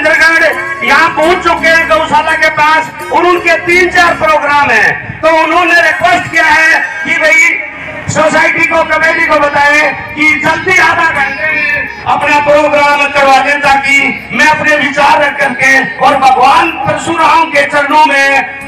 महेंद्रगढ़ यहाँ पहुंच चुके हैं गौशाला के पास और उनके 3-4 प्रोग्राम हैं। तो उन्होंने रिक्वेस्ट किया है कि भाई सोसाइटी को, कमेटी को बताएं कि जल्दी आधा घंटे में अपना प्रोग्राम करवा दें ताकि मैं अपने विचार रख करके और भगवान परशुराम के चरणों में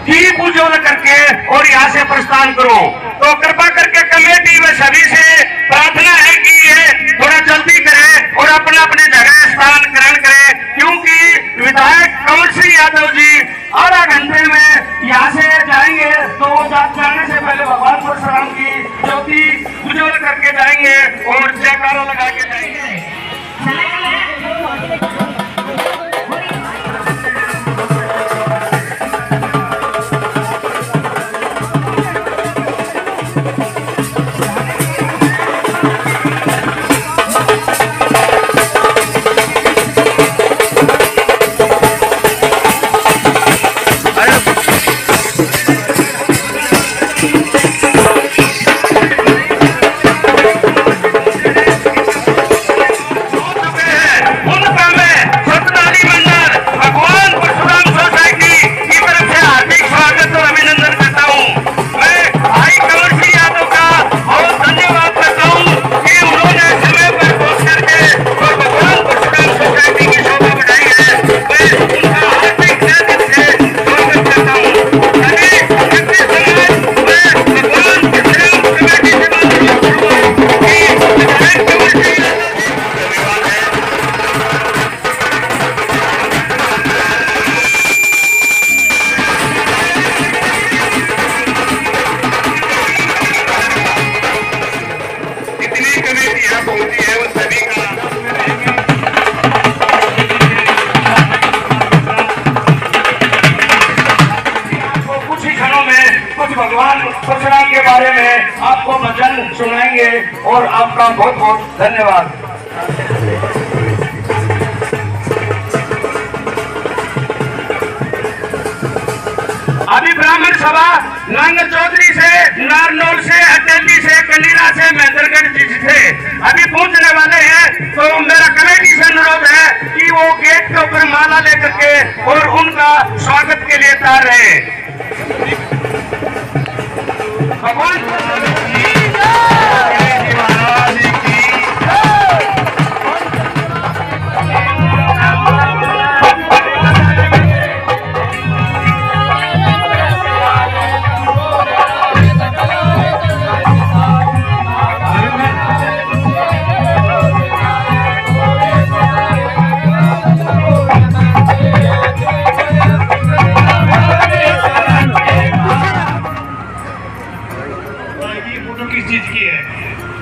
दीप उज्ज्वल करके और यहाँ से प्रस्थान करूं। तो कृपा करके कमेटी में सभी से प्रार्थना है कि ये थोड़ा जल्दी करें और अपने अपने जगह स्थान ग्रहण करें, क्योंकि विधायक कंवर सिंह यादव जी आधा घंटे में यहाँ से जाएंगे। तो जाने से पहले भगवान परशुराम की ज्योति उज्ज्वल करके जाएंगे और जयकारा लगा के जाएंगे। भगवान परशुराम के बारे में आपको भजन सुनाएंगे और आपका बहुत बहुत धन्यवाद। अभी ब्राह्मण सभा नांगल चौधरी से, नारनौल से, अटेली से, कलीरा से, महेंद्रगढ़ से अभी पहुंचने वाले हैं। तो मेरा कमेटी से अनुरोध है कि वो गेट के ऊपर माला लेकर के और उनका स्वागत के लिए तैयार रहे। भगवान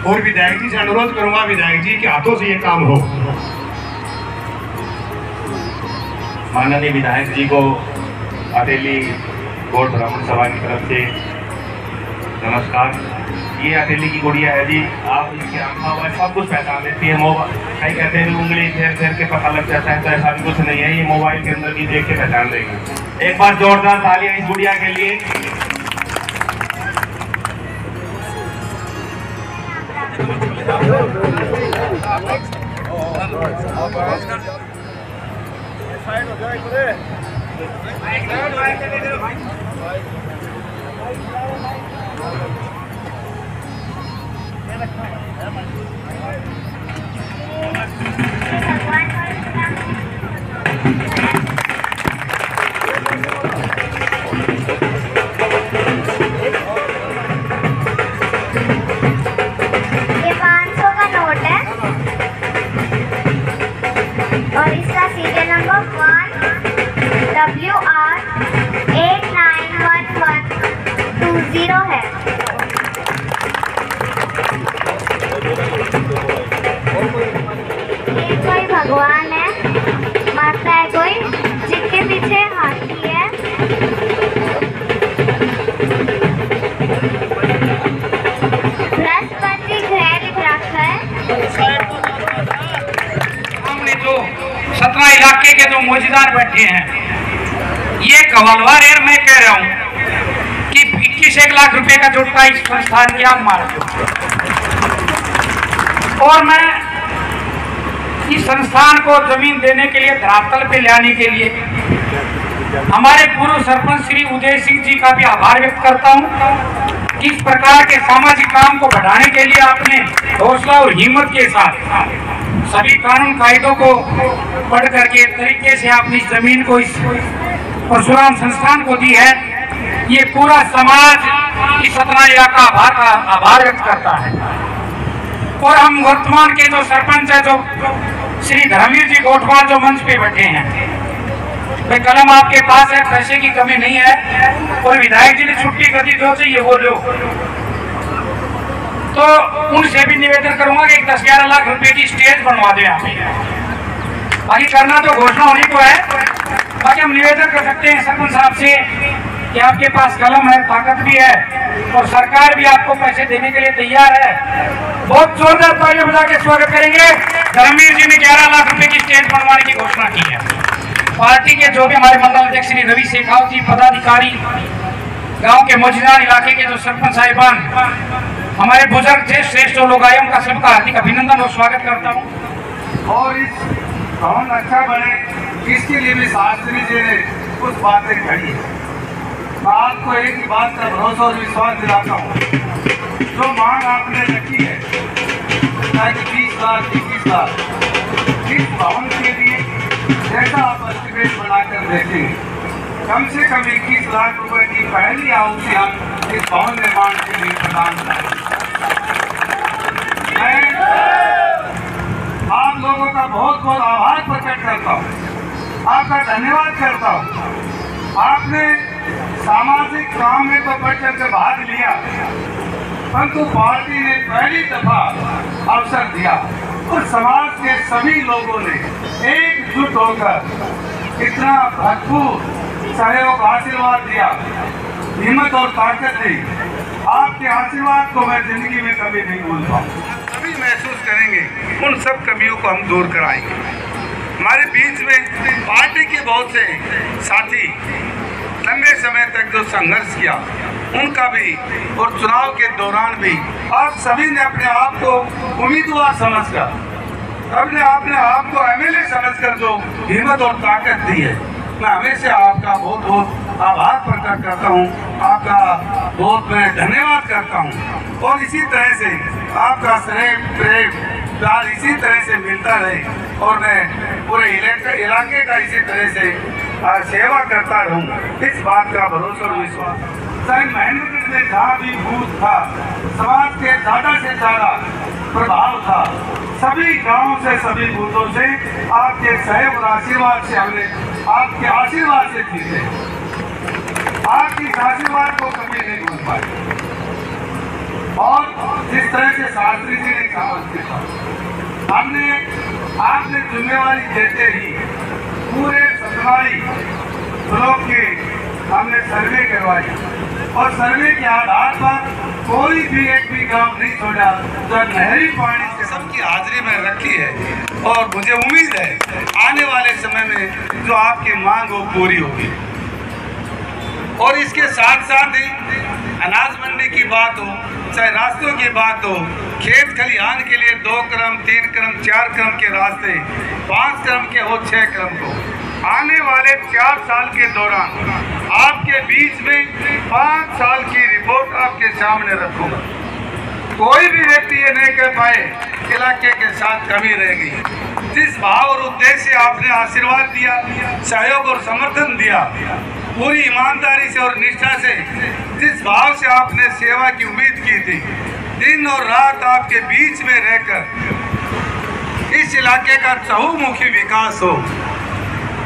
और विधायक जी से अनुरोध करूंगा, विधायक जी के हाथों से ये काम हो। माननीय विधायक जी को अटेली गोड ब्राह्मण सभा की तरफ से नमस्कार। ये अटेली की गुड़िया है जी, आप इसके आंखा सब कुछ पहचान लेती है। मोबाइल कहीं कहते हैं उंगली फेर फेर के पता लग जाता है, तो ऐसा भी कुछ नहीं है। ये मोबाइल के अंदर भी देख के पहचान लेगी। एक बार जोरदार तालियां इस गुड़िया के लिए। भगवान है, माता है कोई जिसके पीछे हाथी है। बृहस्पति ग्रह लिख रखा है। हमने जो 17 इलाके के जो मौजूदार बैठे हैं, ये कवलवार एयर मैं कह रहा हूँ कि 21 लाख रुपए का जुटता इस संस्थान की आप मार दो। और मैं इस संस्थान को जमीन देने के लिए धरातल पे लाने के लिए हमारे पूर्व सरपंच श्री उदय सिंह जी का भी आभार व्यक्त करता हूँ। किस प्रकार के सामाजिक काम को बढ़ाने के लिए आपने हौसला और हिम्मत के साथ सभी कानून कायदों को पढ़ करके तरीके से आपने इस जमीन को इस परशुराम संस्थान को दी है। ये पूरा समाज इस सतना इलाका आभार व्यक्त करता है। और हम वर्तमान के जो सरपंच है जो श्री धर्मवीर जी गोठवाल जो मंच पे बैठे हैं, भाई कलम आपके पास है, पैसे की कमी नहीं है और विधायक जी ने छुट्टी कर दी, जो चाहिए वो लो। तो उनसे भी निवेदन करूंगा कि 10-11 लाख रुपए की स्टेज बनवा दो यहाँ पे। बाकी करना तो घोषणा होने को है। बाकी हम निवेदन कर सकते हैं सरपंच साहब से कि आपके पास कलम है, ताकत भी है और सरकार भी आपको पैसे देने के लिए तैयार है। बहुत जोरदार तालियां बजा के स्वागत करेंगे। धर्मवीर जी ने 11 लाख रुपए की स्टेज बनवाने की घोषणा की है। पार्टी के जो भी हमारे मंडल अध्यक्ष श्री रवि शेखावत जी, पदाधिकारी, गांव के मौजूदार इलाके के जो सरपंच साहिबान, हमारे बुजुर्ग थे, श्रेष्ठ लोग आए, उनका सबका हार्दिक अभिनंदन और स्वागत करता हूँ। और इस भवन अच्छा बने इसके लिए भी शास्त्री जी ने कुछ बातें कही है। मैं आपको एक ही बात का भरोसा और विश्वास दिलाता हूँ, जो मांग आपने रखी है ताकि 20 लाख 21 लाख इस भवन के लिए जैसा आप एस्टिमेट बनाकर देखेंगे, कम से कम 21 लाख रुपए की पहली आहुति हम इस भवन निर्माण के लिए प्रदान करें। मैं आप लोगों का बहुत बहुत आभार प्रकट करता हूँ, आपका धन्यवाद करता हूँ। आपने सामाजिक काम में तो बढ़ चढ़ कर भाग लिया, परंतु पार्टी ने पहली दफा अवसर दिया और समाज के सभी लोगों ने एकजुट होकर इतना भरपूर सहयोग आशीर्वाद दिया, हिम्मत और ताकत दी। आपके आशीर्वाद को मैं जिंदगी में कभी नहीं भूल पाऊँ। सभी महसूस करेंगे, उन सब कमियों को हम दूर कराएंगे। हमारे बीच में पार्टी के बहुत से साथी लंबे समय तक जो संघर्ष किया उनका भी, और चुनाव के दौरान भी आप सभी ने अपने आप को उम्मीदवार समझकर, अपने आप को एमएलए समझकर जो हिम्मत और ताकत दी है, मैं हमेशा आपका बहुत बहुत आभार प्रकट करता हूँ, आपका बहुत मैं धन्यवाद करता हूँ। और इसी तरह से आपका स्नेह प्रेम प्यार इसी तरह से मिलता रहे और मैं पूरे इलाके का इसी तरह से सेवा करता रहूँ, इस बात का भरोसा और विश्वास। चाहे महेंद्रगढ़ में जहाँ भी बूथ था, समाज के ज़्यादा से ज़्यादा प्रभाव था, सभी गांवों से सभी बूथों से आपके सहयोग और आशीर्वाद से हमने आपके आशीर्वाद से जीते। आपकी आशीर्वाद को कभी नहीं भूल पाए। और जिस तरह से शास्त्री जी ने कहा, हमने आपने जिम्मेवारी देते ही पूरे सतनाई ब्लॉक की हमने सर्वे करवाई और सर्वे के आधार पर कोई भी एक भी गांव नहीं छोड़ा जो नहरी पानी से सबकी हाजिरी में रखी है। और मुझे उम्मीद है आने वाले समय में जो आपकी मांग वो पूरी होगी। और इसके साथ साथ ही अनाज मंडी की बात हो, चाहे रास्तों की बात हो, खेत खलिहान के लिए 2 क्रम 3 क्रम 4 क्रम के रास्ते 5 क्रम के हो 6 क्रम को आने वाले 4 साल के दौरान आपके बीच में 5 साल की रिपोर्ट आपके सामने रखूंगा। कोई भी व्यक्ति ये नहीं कह पाए इलाके के साथ कमी रह गई। जिस भाव और उद्देश्य से आपने आशीर्वाद दिया, सहयोग और समर्थन दिया, पूरी ईमानदारी से और निष्ठा से जिस भाव से आपने सेवा की उम्मीद की थी, दिन और रात आपके बीच में रहकर इस इलाके का चहुमुखी विकास हो,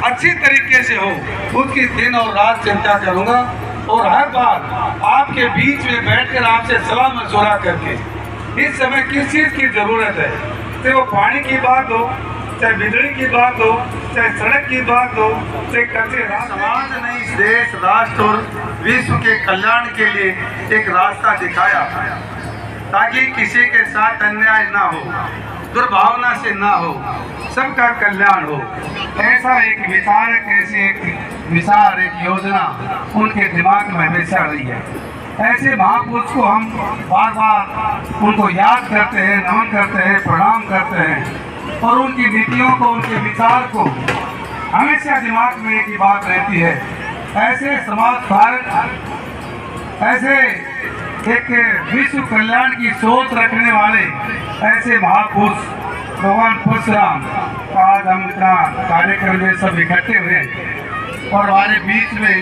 अच्छी तरीके से हो, उसकी दिन और रात चिंता करूंगा। और हर बार आपके बीच में बैठकर आपसे सलाह मशवरा करके इस समय किस चीज़ की ज़रूरत है, चाहे वो पानी की बात हो, चाहे बिजली की बात हो, चाहे सड़क की बात हो, चाहे कच्चे समाज ने इस देश राष्ट्र और विश्व के कल्याण के लिए एक रास्ता दिखाया ताकि किसी के साथ अन्याय ना हो, दुर्भावना से ना हो, सबका कल्याण हो। ऐसा एक विचार, ऐसी एक विचार, एक योजना उनके दिमाग में हमेशा रही है। ऐसे महापुरुष को हम बार बार उनको याद करते हैं, नमन करते हैं, प्रणाम करते हैं। और उनकी नीतियों को, उनके विचार को हमेशा दिमाग में एक ही बात रहती है, ऐसे समाज भारत, ऐसे एक विश्व कल्याण की सोच रखने वाले ऐसे महापुरुष भगवान परशुराम का आज हम इतना कार्यक्रम में सब इकट्ठे हुए और हमारे बीच में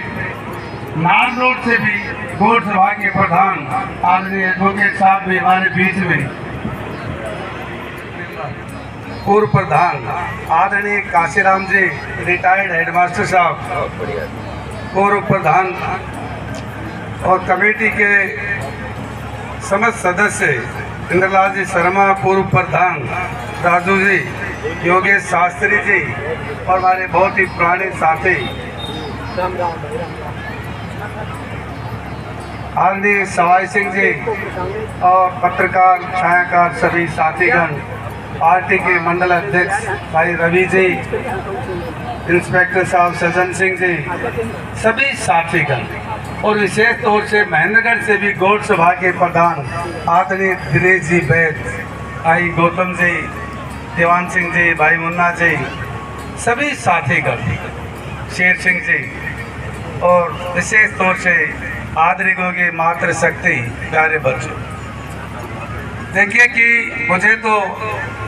नाल रोड से भी गौड़ सभा के प्रधान आदरणीय एडवोकेट साहब भी हमारे बीच में, पूर्व प्रधान आदरणीय काशीराम जी रिटायर्ड हेडमास्टर साहब, पूर्व प्रधान और कमेटी के समस्त सदस्य इंद्रलाल जी शर्मा, पूर्व प्रधान राजू जी, योगेश शास्त्री जी और हमारे बहुत ही पुराने साथी आदरणीय सवाई सिंह जी और पत्रकार छायाकार सभी साथीगण, पार्टी के मंडल अध्यक्ष भाई रवि जी, इंस्पेक्टर साहब सज्जन सिंह जी, सभी साथीगण और विशेष तौर से महेंद्रगढ़ से भी गौड़ सभा के प्रधान आदरणीय दिनेश जी वैद, भाई गौतम जी, देवान सिंह जी, भाई मुन्ना जी, सभी साथीगण, शेर सिंह जी और विशेष तौर से आदरणीयों की मातृशक्ति प्यारे बच्चों। देखिए कि मुझे तो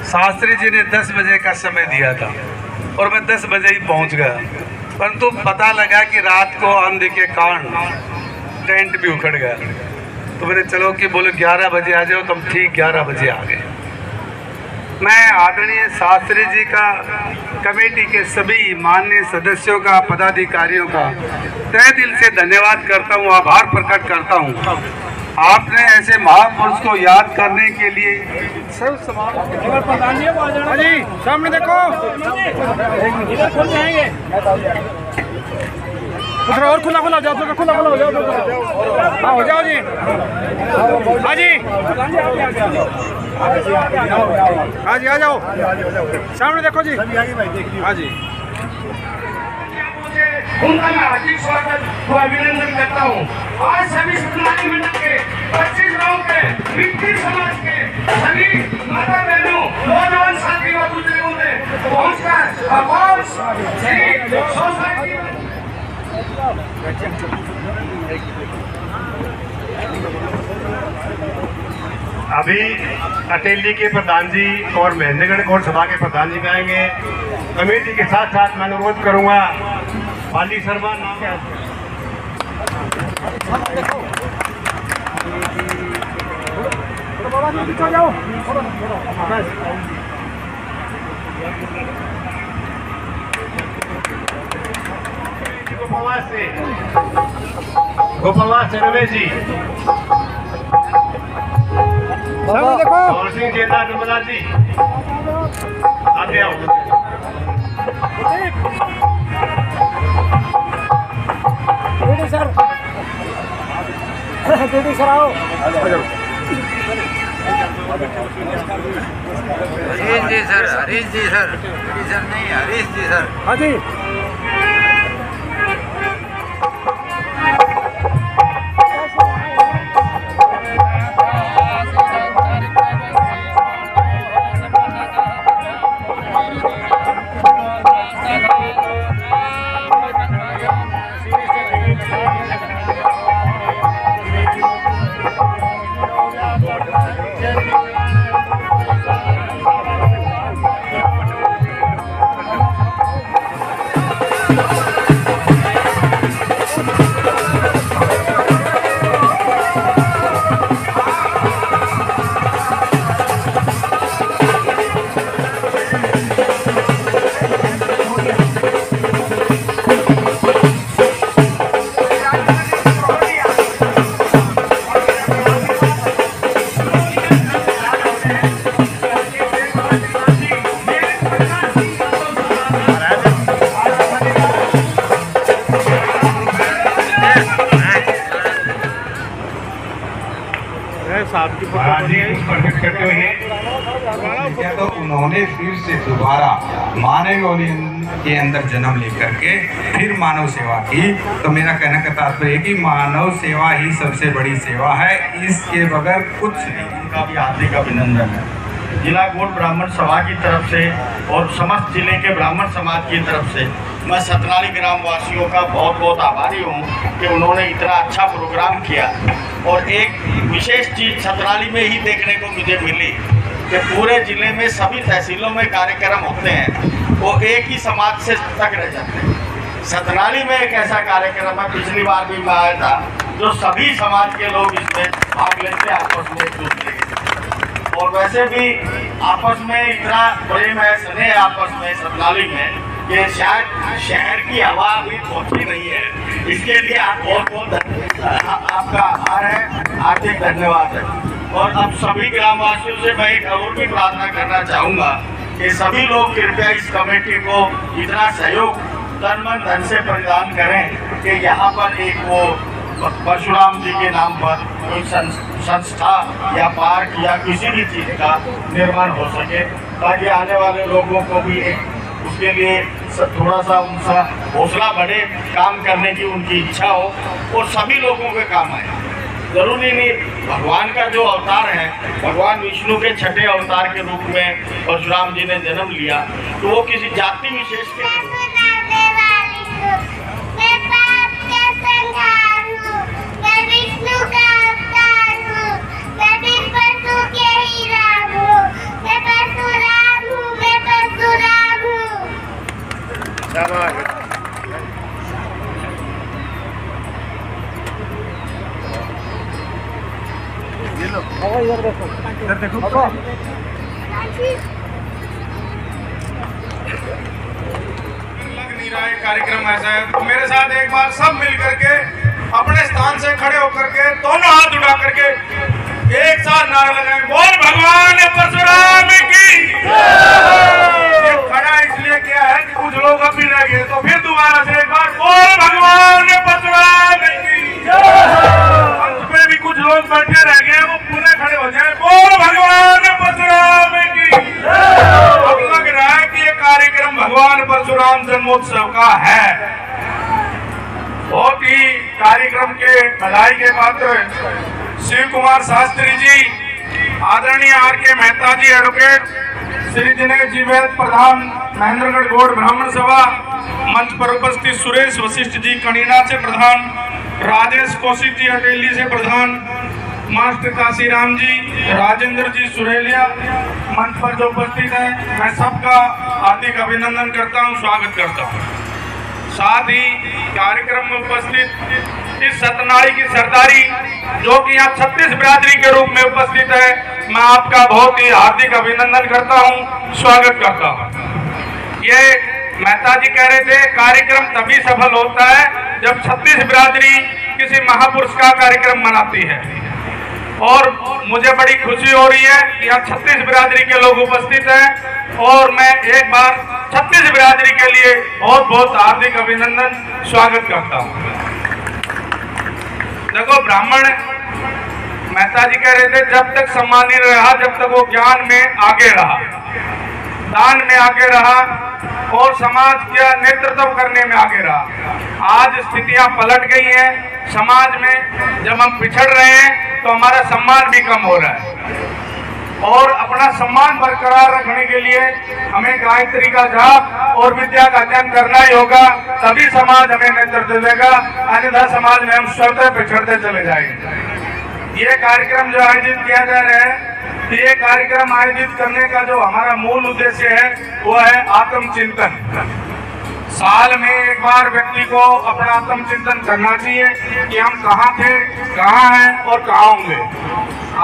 शास्त्री जी ने 10 बजे का समय दिया था और मैं 10 बजे ही पहुंच गया, परंतु पता लगा कि रात को आंधी के कारण टेंट भी उखड़ गया, तो मैंने चलो कि बोले 11 बजे आ जाओ, तो हम ठीक 11 बजे आ गए। मैं आदरणीय शास्त्री जी का, कमेटी के सभी माननीय सदस्यों का, पदाधिकारियों का तहे दिल से धन्यवाद करता हूँ, आभार प्रकट करता हूँ। आपने ऐसे महापुरुष को याद करने के लिए सब समाज सामने देखो, थोड़ा और खुला खुला जाओ, खुला खुला हो जाओ, हाँ हो जाओ जी, हाँ जी, हाँ जी आ जाओ, सामने देखो जी, हाँ जी। उनका मैं हार्दिक स्वागत व अभिनंदन करता हूँ। आज सभी सतनामी मंडल के 25 गाँव के मिट्टी समाज के सभी माता बहनों, नौजवान साथी व बुजुर्गों ने पहुँचकर सोसाइटी अभी अटेली के प्रधान जी और महेंद्रगढ़ गौड़ सभा के प्रधान जी आएंगे। कमेटी के साथ साथ मैं अनुरोध करूंगा पाली शर्मा नाम गोपाल से रमेश जी, और सिंह जेता नर्मदा जी आते आओ। सर आओ। हरीश जी सर, हरीश जी सर, नहीं हरीश जी सर। हाँ जी। तो उन्होंने फिर से दोबारा मानव के अंदर जन्म लेकर के फिर मानव सेवा की। तो मेरा कहने का तात्पर्य है कि मानव सेवा ही सबसे बड़ी सेवा है, इसके बगैर कुछ नहीं। उनका भी हार्दिक अभिनंदन है। जिला गौड़ ब्राह्मण सभा की तरफ से और समस्त जिले के ब्राह्मण समाज की तरफ से मैं सतनाली ग्राम वासियों का बहुत बहुत आभारी हूँ कि उन्होंने इतना अच्छा प्रोग्राम किया। और एक विशेष चीज़ सतनाली में ही देखने को मुझे मिली कि पूरे जिले में सभी तहसीलों में कार्यक्रम होते हैं वो एक ही समाज से तक रह जाते हैं। सतनाली में एक ऐसा कार्यक्रम है, पिछली बार भी मैं आया था, जो सभी समाज के लोग इसमें भाग लेते हैं आपस में एक दूसरे के। और वैसे भी आपस में इतना प्रेम है, स्नेह आपस में सतनाली में, कि शायद शहर की हवा अभी पहुंची नहीं है। इसके लिए आप बहुत बहुत आपका आभार है, हार्दिक धन्यवाद है। और अब सभी ग्रामवासियों से मैं एक और भी प्रार्थना करना चाहूँगा कि सभी लोग कृपया इस कमेटी को इतना सहयोग तन मन धन से प्रदान करें कि यहाँ पर एक वो परशुराम जी के नाम पर कोई संस्था या पार्क या किसी भी चीज़ का निर्माण हो सके, ताकि आने वाले लोगों को भी एक उसके लिए थोड़ा सा उनका हौसला बढ़े, काम करने की उनकी इच्छा हो और सभी लोगों के काम आए। जरूरी नहीं, भगवान का जो अवतार है, भगवान विष्णु के छठे अवतार के रूप में परशुराम जी ने जन्म लिया, तो वो किसी जाति विशेष के इधर देखो। लग नहीं रहा है कार्यक्रम ऐसा है, तो मेरे साथ एक बार सब मिल करके अपने स्थान से खड़े होकर के दोनों हाथ उठा करके एक साथ नारा लगाएं, बोल भगवान परशुराम की। ये खड़ा इसलिए किया है कि कुछ लोग अभी रह गए, तो फिर दोबारा से एक बार बोल भगवान परशुराम की। अंत में भी कुछ लोग बैठे रह गए, वो पूरे खड़े हो जाए, बोल भगवान परशुराम की। अब लग रहा है कि ये कार्यक्रम भगवान परशुराम जन्मोत्सव का है। बहुत ही कार्यक्रम के बधाई के पात्र शिव कुमार शास्त्री जी, आदरणीय आर.के. मेहता जी एडवोकेट, श्री दिनेश जी वैद प्रधान महेंद्रगढ़ गौड़ ब्राह्मण सभा, मंच पर उपस्थित सुरेश वशिष्ठ जी कनीना से प्रधान, राजेश कौशिक जी अटेली से प्रधान, मास्टर काशीराम जी, राजेंद्र जी सुरेलिया मंच पर जो उपस्थित है, मैं सबका हार्दिक अभिनंदन करता हूं, स्वागत करता हूं। साथ ही कार्यक्रम में उपस्थित इस सतनाली की सरदारी जो कि यहाँ 36 बिरादरी के रूप में उपस्थित है, मैं आपका बहुत ही हार्दिक अभिनंदन करता हूँ, स्वागत करता हूँ। ये मेहता जी कह रहे थे कार्यक्रम तभी सफल होता है जब 36 बिरादरी किसी महापुरुष का कार्यक्रम मनाती है। और मुझे बड़ी खुशी हो रही है कि यहाँ 36 बिरादरी के लोग उपस्थित हैं और मैं एक बार 36 बिरादरी के लिए बहुत बहुत हार्दिक अभिनंदन स्वागत करता हूँ। देखो ब्राह्मण मेहता जी कह रहे थे जब तक सम्मानित रहा, जब तक वो ज्ञान में आगे रहा, दान में आगे रहा और समाज का नेतृत्व करने में आगे रहा। आज स्थितियां पलट गई हैं समाज में, जब हम पिछड़ रहे हैं तो हमारा सम्मान भी कम हो रहा है और अपना सम्मान बरकरार रखने के लिए हमें गायत्री का जाप और विद्या का अध्ययन करना ही होगा, तभी समाज हमें नेतृत्व देगा, अन्यथा समाज में हम स्वतः पिछड़ते चले जाएंगे। ये कार्यक्रम जो आयोजित किया जा रहा है, ये कार्यक्रम आयोजित करने का जो हमारा मूल उद्देश्य है वो है आत्मचिंतन। साल में एक बार व्यक्ति को अपना आत्मचिंतन करना चाहिए कि हम कहाँ थे, कहाँ हैं और कहाँ होंगे।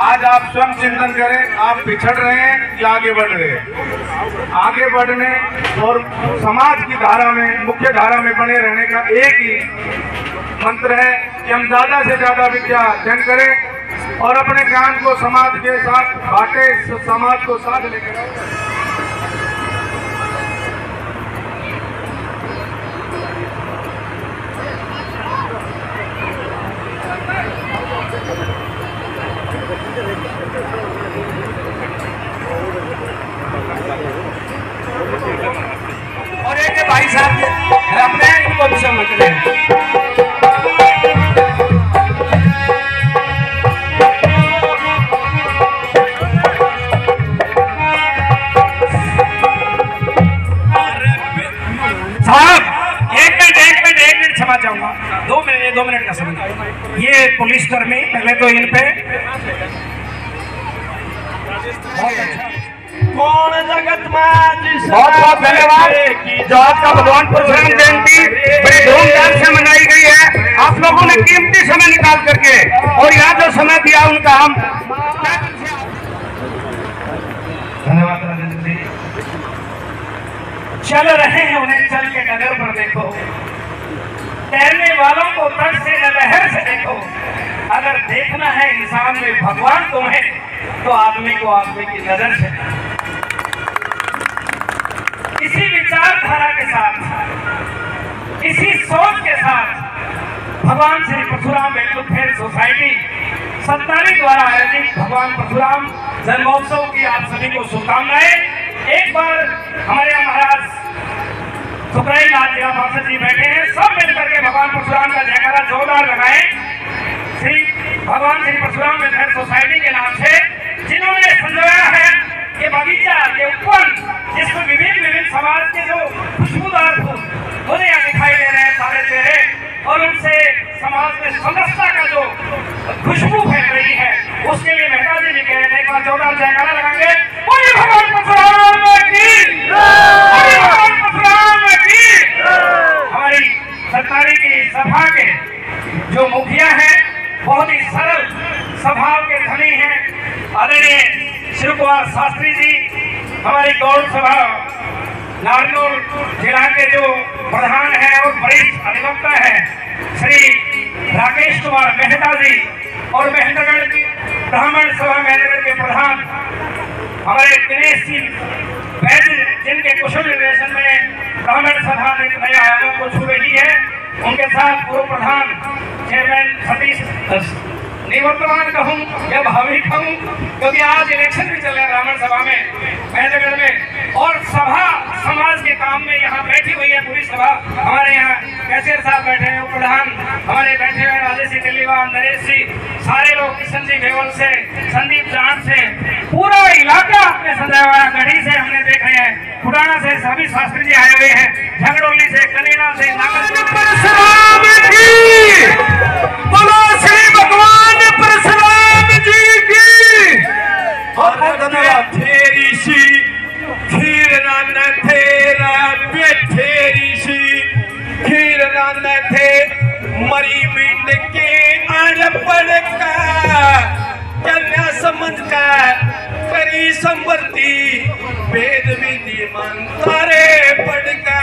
आज आप स्वयं चिंतन करें, आप पिछड़ रहे हैं या आगे बढ़ रहे हैं। आगे बढ़ने और समाज की धारा में, मुख्य धारा में बने रहने का एक ही मंत्र है कि हम ज्यादा से ज्यादा विद्या अध्ययन करें और अपने ज्ञान को समाज के साथ बांटे, समाज को साथ लेकर। और एक भाई साहब अपने इनको भी समझ रहे हैं। साहब एक मिनट क्षमा चाहूंगा, 2 मिनट का समय। ये पुलिसकर्मी पहले तो इन पे कौन जगत में बहुत बहुत धन्यवाद। जो आज का भगवान परशुराम जयंती बड़ी धूमधाम से मनाई गई है, आप लोगों ने कीमती समय निकाल करके और यहाँ जो समय दिया उनका हम धन्यवाद राजेंद्र जी। चल रहे हैं उन्हें चल के डगर पर देखो, तैरने वालों को तट से न लहर से देखो। अगर देखना है इंसान में भगवान तुम्हें, तो आदमी को आदमी की नजर से। इसी विचारधारा के साथ, इसी सोच के साथ भगवान श्री परशुराम वेलफेयर सोसाइटी सत्तारी द्वारा आयोजित भगवान परशुराम जन्मोत्सव की आप सभी को शुभकामनाएं। एक बार हमारे यहाँ महाराज सुखराई नाथ जिला पार्षद जी बैठे हैं, सब मिलकर के भगवान परशुराम का जयकारा जोरदार लगाएं। श्री भगवान श्री परशुराम वेलफेयर सोसाइटी के नाम से जिन्होंने संजोया है ये बगीचा, ये उपवन, जिसमें विभिन्न समाज के जो खुशबूदार फूल मुझे यहाँ दिखाई दे रहे हैं सारे चेहरे, और उनसे समाज में समरसता का जो खुशबू फैल रही है, उसके लिए मेहता जी भी कह रहे हैं। एक बार जोरदार जयकारा लगाएंगे, बोलिए भगवान परशुराम की, बोलिए भगवान परशुराम की। हमारी सरकारी की सभा के जो मुखिया हैं, बहुत ही सरल स्वभाव के धनी हैं, आदरणीय शिव कुमार शास्त्री जी। हमारी गौड़ सभा नारनौल जिला के जो प्रधान है और वरिष्ठ अधिवक्ता है श्री राकेश कुमार मेहता जी, और महेंद्रगढ़ ब्राह्मण सभा महेंद्रगढ़ के प्रधान हमारे दिनेश सिंह वैद्य, जिनके कुशल निर्देशन में ब्राह्मण सभा ने नए आयामों को छू रही है। उनके साथ पूर्व प्रधान चेयरमैन सतीश निवर्तमान कहूँ या भावी कहूँ, क्योंकि आज इलेक्शन भी चल रहा है ब्राह्मण सभा में महेंद्रगढ़ में, और सभा समाज के काम में यहाँ बैठी हुई है पूरी सभा। हमारे यहाँ कैशियर साहब बैठे हैं, प्रधान हमारे बैठे हुए राजेश जी टिल्लीवाल, नरेश जी, सारे लोग, किशन जी भेवल से, संदीप जान से, पूरा इलाका अपने सजाया हुआ है। गढ़ी से हमने देख रहे हैं, खुटाना से सभी शास्त्री जी आए हुए हैं, झगड़ोली से, कनीना से, तेरी सी खीर नान तेरा बेठेरी सी खीर नान थे मरी मिंड के अड़पड़ का कन्या समझ का करी संवर्ती वेद विधि मंत्रे पढ़ का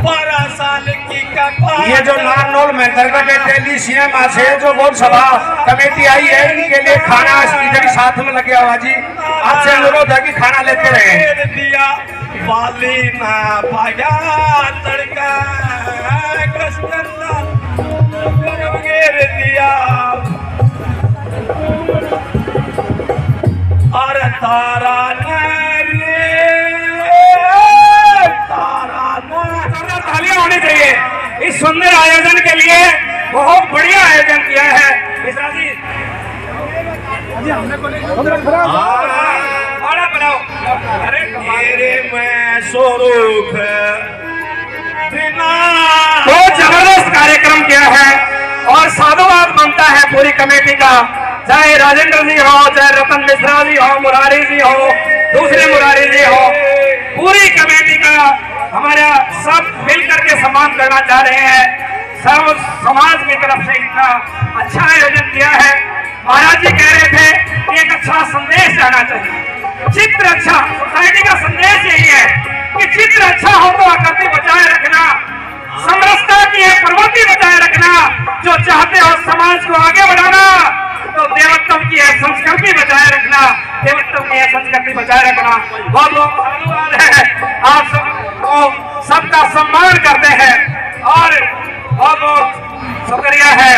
12 साल की का। ये जो नारनौल में दरगाह के दिल्ली सीएम से जो वोट सभा कमेटी आई है, इनके लिए खाना इधर साथ में लगे हुआ जी, आपसे अनुरोध है कि खाना लेते रहे। दिया वाली ना पाया तड़का दिया और तारा तालियां होनी चाहिए इस सुंदर आयोजन के लिए। बहुत बढ़िया आयोजन किया है मिश्रा जी, बनाओ। अरे मेरे मैं स्वरूप बहुत जबरदस्त कार्यक्रम किया है और साधुवाद बनता है पूरी कमेटी का, चाहे राजेंद्र जी हो, चाहे रतन मिश्रा जी हो, मुरारी जी हो, दूसरे मुरारी जी हो, पूरी कमेटी का हमारा सब मिलकर के सम्मान करना चाह रहे हैं। सब समाज की तरफ से इतना अच्छा आयोजन किया है। महाराज जी कह रहे थे कि एक अच्छा संदेश जाना चाहिए, चित्र अच्छा, सोसाइटी का संदेश यही है कि चित्र अच्छा हो तो आकृति बचाए रखना, समरसता की है प्रवृत्ति बचाए रखना, जो चाहते हो समाज को आगे बढ़ाना, तो देवत्व की है संस्कृति बचाए रखना, देवत्व की है संस्कृति बचाए रखना। बहुत बहुत धन्यवाद है, आप सबको सबका सम्मान करते हैं और बहुत बहुत शुक्रिया है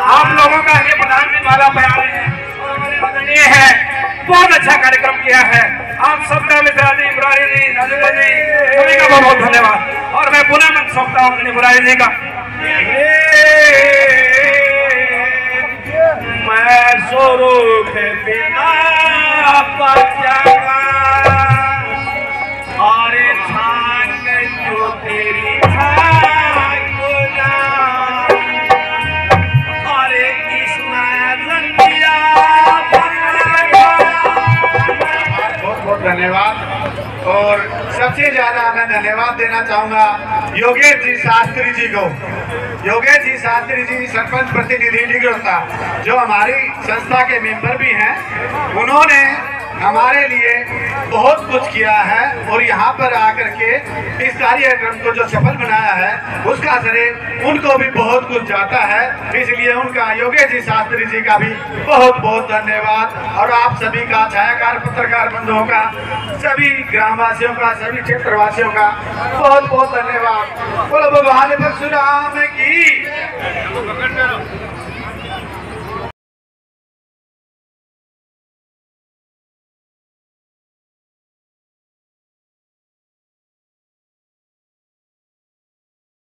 आप लोगों का। ये प्रधान जी माला प्यारे हैं और हमारे आदरणीय है, बहुत अच्छा कार्यक्रम किया है। आप सबका मिश्रा जी, मुरारी जी, राजेंद्र जी, सभी का बहुत बहुत धन्यवाद। और मैं पुनः मंच सौंपता हूँ अपने मुरारी जी का। मैं स्वरूप बिना और छान ज्योति सबसे ज्यादा मैं धन्यवाद देना चाहूंगा योगेश जी शास्त्री जी को। योगेश जी शास्त्री जी सरपंच प्रतिनिधि निगरता जो हमारी संस्था के मेंबर भी हैं, उन्होंने हमारे लिए बहुत कुछ किया है और यहाँ पर आकर के इस कार्यक्रम को जो सफल बनाया है उसका श्रेय उनको भी बहुत कुछ जाता है। इसलिए उनका योगेश जी शास्त्री जी का भी बहुत बहुत धन्यवाद और आप सभी का, छायाकार पत्रकार बंधुओं का, सभी ग्रामवासियों का, सभी क्षेत्रवासियों का बहुत बहुत धन्यवाद। बोलो भगवान परशुराम की।